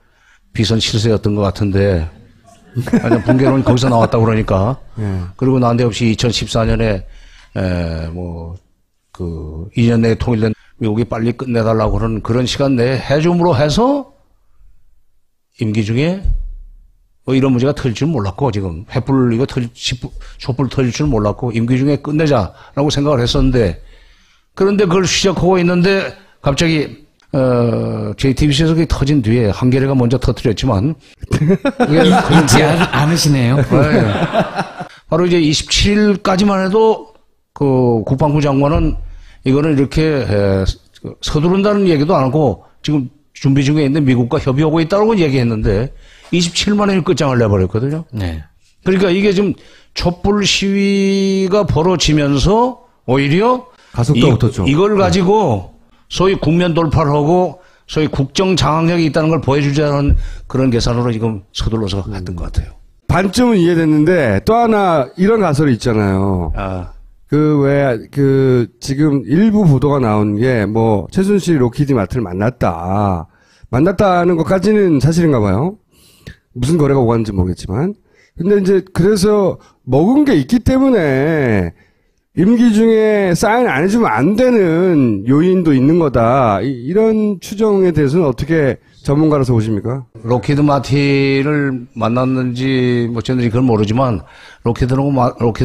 비선 실세였던 것 같은데 아니 붕괴론 거기서 나왔다고 그러니까 그리고 난데없이 2014년에 그 2년 내에 통일된 미국이 빨리 끝내달라고 하는 그런 시간 내에 해줌으로 해서 임기 중에 뭐 이런 문제가 터질 줄 몰랐고 지금 횃불 촛불 터질 줄 몰랐고 임기 중에 끝내자라고 생각을 했었는데 그런데 그걸 시작하고 있는데 갑자기 JTBC에서 그게 터진 뒤에 한겨레가 먼저 터뜨렸지만 잊지 않으시네요. 네. 바로 이제 27일까지만 해도 그 국방부 장관은 이거는 이렇게 서두른다는 얘기도 안 하고 지금 준비 중에 있는 미국과 협의하고 있다고 얘기했는데 27만원이 끝장을 내버렸거든요. 네. 그러니까 이게 지금 촛불 시위가 벌어지면서 오히려 가속도가 붙었죠. 이걸 가지고 소위 국면 돌파를 하고 소위 국정 장악력이 있다는 걸 보여주자는 그런 계산으로 지금 서둘러서 했던 것 같아요. 반쯤은 이해됐는데 또 하나 이런 가설이 있잖아요. 지금 일부 보도가 나온 게 최순실이 로키드 마트를 만났다는 것까지는 사실인가 봐요. 무슨 거래가 오갔는지 모르겠지만. 근데 이제 그래서 먹은 게 있기 때문에 임기 중에 사인 안 해주면 안 되는 요인도 있는 거다. 이런 추정에 대해서는 어떻게 전문가로서 보십니까? 로키드 마틴을 만났는지 저는 그건 모르지만 로키드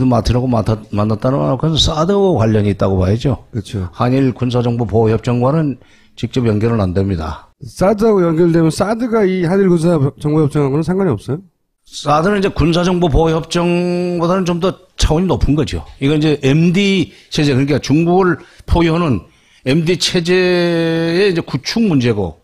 마틴하고 만났다는 건 사드와 관련이 있다고 봐야죠. 그렇죠. 한일 군사정보보호협정과는 직접 연결은 안 됩니다. 사드하고 연결되면 사드가 이 한일 군사정보협정하고는 상관이 없어요? 사드는 이제 군사정보보호협정보다는 좀 더 차원이 높은 거죠. 이건 이제 MD 체제, 그러니까 중국을 포위하는 MD 체제의 이제 구축 문제고,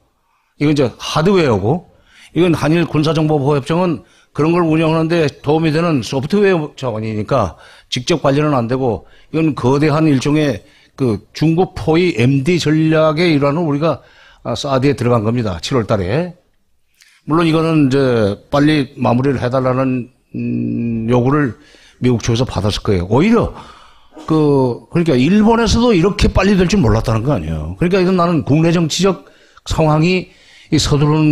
이건 이제 하드웨어고, 이건 한일 군사정보보호협정은 그런 걸 운영하는데 도움이 되는 소프트웨어 차원이니까 직접 관련은 안 되고, 이건 거대한 일종의 그 중국 포위 MD 전략의 일환으로 우리가 사드에 들어간 겁니다. 7월 달에. 물론 이거는 이제 빨리 마무리를 해달라는 요구를 미국 쪽에서 받았을 거예요. 오히려 그러니까 일본에서도 이렇게 빨리 될 줄 몰랐다는 거 아니에요. 그러니까 이건 나는 국내 정치적 상황이 서두르는 거